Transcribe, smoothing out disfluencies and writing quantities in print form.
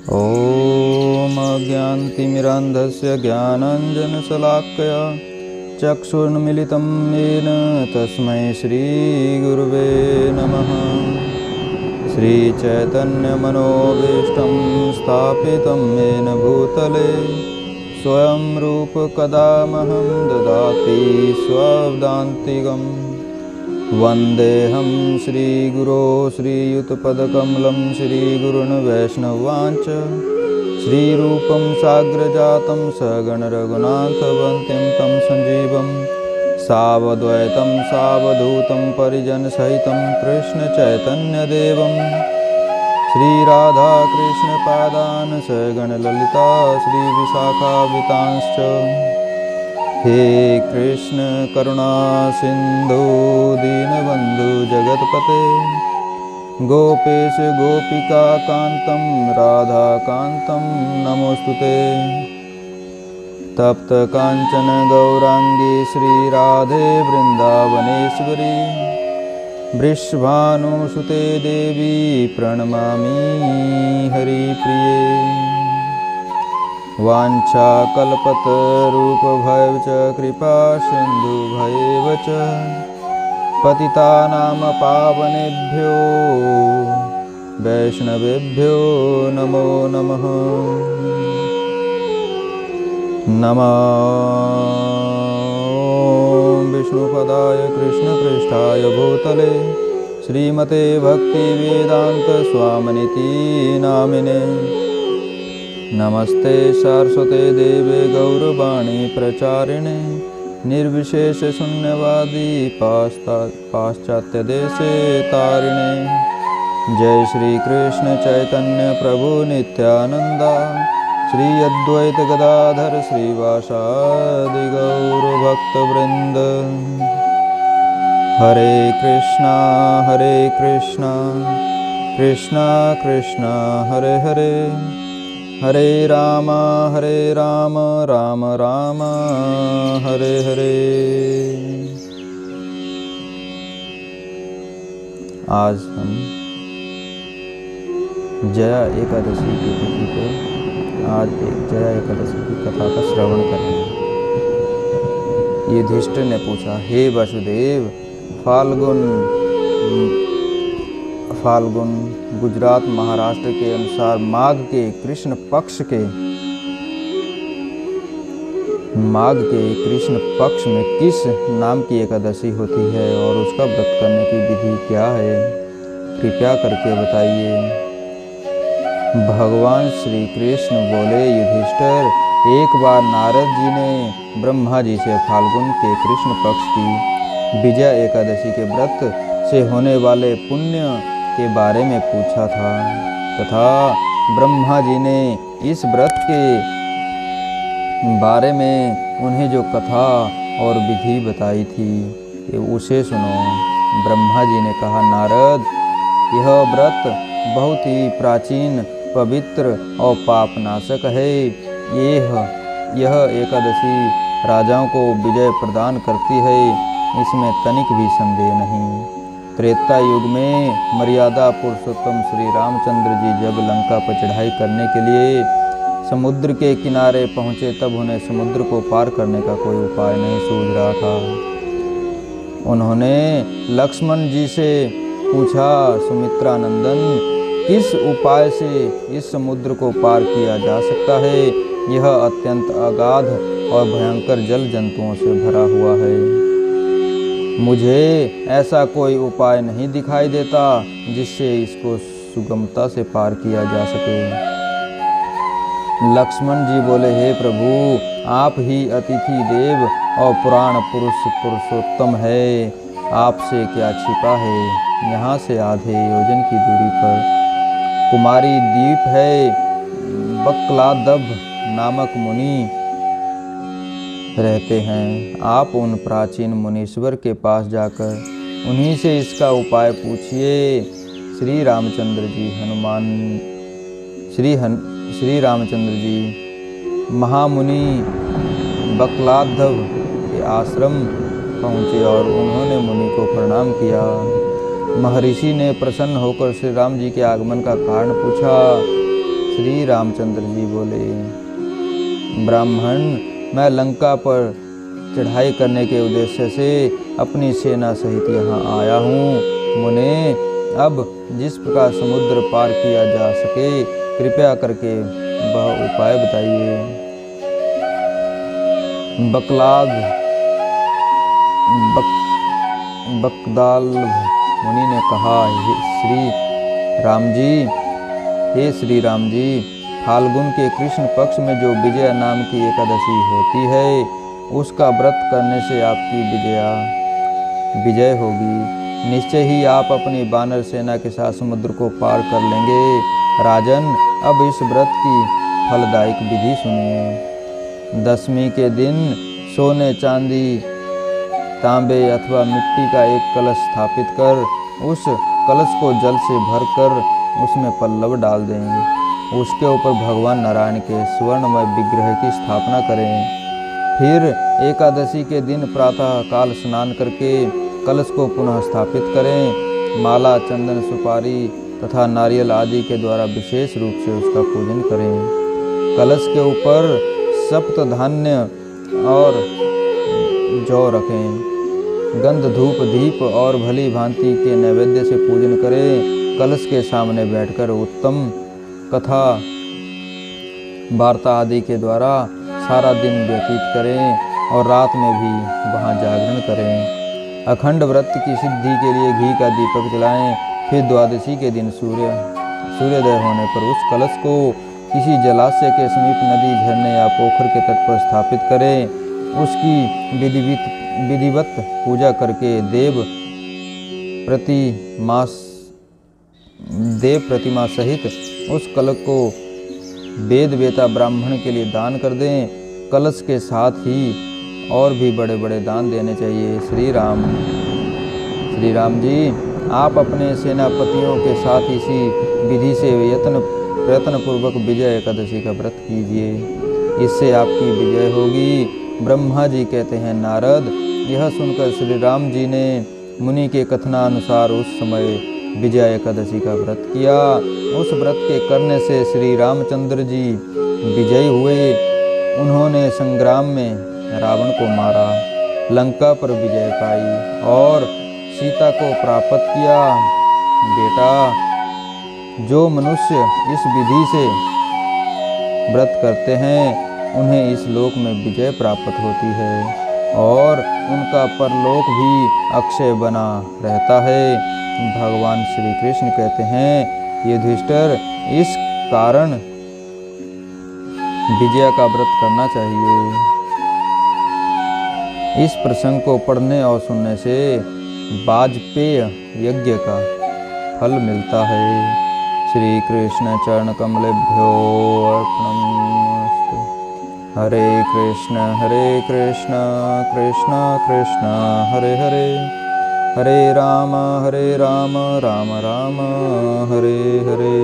ॐ अज्ञानतिमिरान्धस्य ज्ञानाञ्जनशलाकया चक्षुर्मिलितं येन तस्मै श्रीगुरुवे नमः। श्रीचैतन्यमनोभीष्टं स्थापितं येन भूतले स्वयं रूप कदा मह्यं ददाति स्वपदान्तिकम्। वन्देऽहं श्रीगुरो श्रीयुतपदकमलं श्रीगुरुन् वैष्णवांश्च श्रीरूपं साग्रजातं सगणरघुनाथवन्दितं तं सञ्जीवं सावद्वैतं सावधूतं परिजनसहितं कृष्णचैतन्यदेवं श्रीराधाकृष्णपादान् सगणललिता श्रीविशाखान्वितांश्च। हे कृष्ण करुणा सिंधु दीनबंधु जगतपते गोपेश गोपिका कांतं राधा कांतं नमोस्तुते। तप्त कांचन गौरांगी श्री राधे वृंदावनेश्वरी वृषभानुसुते देवी प्रणमामि हरिप्रिये। वाञ्छाकल्पतरूपभयं च कृपा सिन्धुभयेव च पतितानां पावनेभ्यो वैष्णवेभ्यो नमो नमः। नमः विष्णुपदाय कृष्णपृष्ठाय भूतले श्रीमते भक्तिवेदान्तस्वामिनिति नामिने। नमस्ते सारस्वते देवे गौरवाणी प्रचारिणे निर्विशेषशून्यवादी पाश्चात्यदेशे तारिणे। जय श्री कृष्ण चैतन्य प्रभु नित्यानंदा श्री अद्वैत गदाधर श्रीवासादि गौरभक्तवृंद। हरे कृष्णा कृष्णा कृष्णा हरे हरे हरे राम राम राम हरे हरे। आज हम जया एकादशी की तिथि पे आज एक जया एकादशी की कथा का श्रवण करेंगे। युधिष्ठिर ने पूछा, हे वसुदेव, फाल्गुन गुजरात महाराष्ट्र के अनुसार माघ के कृष्ण पक्ष में किस नाम की एकादशी होती है और उसका व्रत करने की विधि क्या है, कृपया करके बताइए। भगवान श्री कृष्ण बोले, युधिष्ठिर, एक बार नारद जी ने ब्रह्मा जी से फाल्गुन के कृष्ण पक्ष की विजया एकादशी के व्रत से होने वाले पुण्य के बारे में पूछा था तथा ब्रह्मा जी ने इस व्रत के बारे में उन्हें जो कथा और विधि बताई थी उसे सुनो। ब्रह्मा जी ने कहा, नारद, यह व्रत बहुत ही प्राचीन, पवित्र और पापनाशक है। यह एकादशी राजाओं को विजय प्रदान करती है, इसमें तनिक भी संदेह नहीं। त्रेता युग में मर्यादा पुरुषोत्तम श्री रामचंद्र जी जब लंका पर चढ़ाई करने के लिए समुद्र के किनारे पहुँचे तब उन्हें समुद्र को पार करने का कोई उपाय नहीं सूझ रहा था। उन्होंने लक्ष्मण जी से पूछा, सुमित्रानंदन, किस उपाय से इस समुद्र को पार किया जा सकता है? यह अत्यंत अगाध और भयंकर जल जंतुओं से भरा हुआ है। मुझे ऐसा कोई उपाय नहीं दिखाई देता जिससे इसको सुगमता से पार किया जा सके। लक्ष्मण जी बोले, हे प्रभु, आप ही अतिथि देव और पुराण पुरुषोत्तम है, आपसे क्या छिपा है। यहाँ से आधे योजन की दूरी पर कुमारी द्वीप है। बकलादभ नामक मुनि रहते हैं। आप उन प्राचीन मुनीश्वर के पास जाकर उन्हीं से इसका उपाय पूछिए। श्री रामचंद्र जी महामुनि बकलादभ के आश्रम पहुँचे और उन्होंने मुनि को प्रणाम किया। महर्षि ने प्रसन्न होकर श्री राम जी के आगमन का कारण पूछा। श्री रामचंद्र जी बोले, ब्राह्मण, मैं लंका पर चढ़ाई करने के उद्देश्य से अपनी सेना सहित यहाँ आया हूँ। मुने, अब जिस प्रकार समुद्र पार किया जा सके कृपया करके वह उपाय बताइए। बकदाल मुनि ने कहा, हे श्री राम जी, फाल्गुन के कृष्ण पक्ष में जो विजया नाम की एकादशी होती है उसका व्रत करने से आपकी विजय होगी। निश्चय ही आप अपनी वानर सेना के साथ समुद्र को पार कर लेंगे। राजन, अब इस व्रत की फलदायक विधि सुनिए। दशमी के दिन सोने, चांदी, तांबे अथवा मिट्टी का एक कलश स्थापित कर उस कलश को जल से भरकर उसमें पल्लव डाल दें। उसके ऊपर भगवान नारायण के स्वर्णमय विग्रह की स्थापना करें। फिर एकादशी के दिन प्रातः काल स्नान करके कलश को पुनः स्थापित करें। माला, चंदन, सुपारी तथा नारियल आदि के द्वारा विशेष रूप से उसका पूजन करें। कलश के ऊपर सप्त धान्य और जौ रखें। गंध, धूप, दीप और भली भांति के नैवेद्य से पूजन करें। कलश के सामने बैठकर उत्तम कथा वार्ता आदि के द्वारा सारा दिन व्यतीत करें और रात में भी वहाँ जागरण करें। अखंड व्रत की सिद्धि के लिए घी का दीपक जलाएं। फिर द्वादशी के दिन सूर्योदय होने पर उस कलश को किसी जलाशय के समीप नदी, झरने या पोखर के तट पर स्थापित करें। उसकी विधिवत पूजा करके देव प्रतिमा सहित उस कलश को वेद वेता ब्राह्मण के लिए दान कर दें। कलश के साथ ही और भी बड़े बड़े दान देने चाहिए। श्री राम जी, आप अपने सेनापतियों के साथ इसी विधि से प्रयत्न पूर्वक विजय एकादशी का व्रत कीजिए। इससे आपकी विजय होगी। ब्रह्मा जी कहते हैं, नारद, यह सुनकर श्री राम जी ने मुनि के कथनानुसार उस समय विजय एकादशी का व्रत किया। उस व्रत के करने से श्री रामचंद्र जी विजयी हुए। उन्होंने संग्राम में रावण को मारा, लंका पर विजय पाई और सीता को प्राप्त किया। बेटा, जो मनुष्य इस विधि से व्रत करते हैं उन्हें इस लोक में विजय प्राप्त होती है और उनका परलोक भी अक्षय बना रहता है। भगवान श्री कृष्ण कहते हैं, युधिष्ठिर, इस कारण विजय का व्रत करना चाहिए। इस प्रसंग को पढ़ने और सुनने से वाजपेय यज्ञ का फल मिलता है। श्री कृष्ण चरण कमलेभ्यो अर्पणमस्तु। हरे कृष्ण कृष्ण कृष्ण हरे हरे, हरे राम राम राम हरे हरे।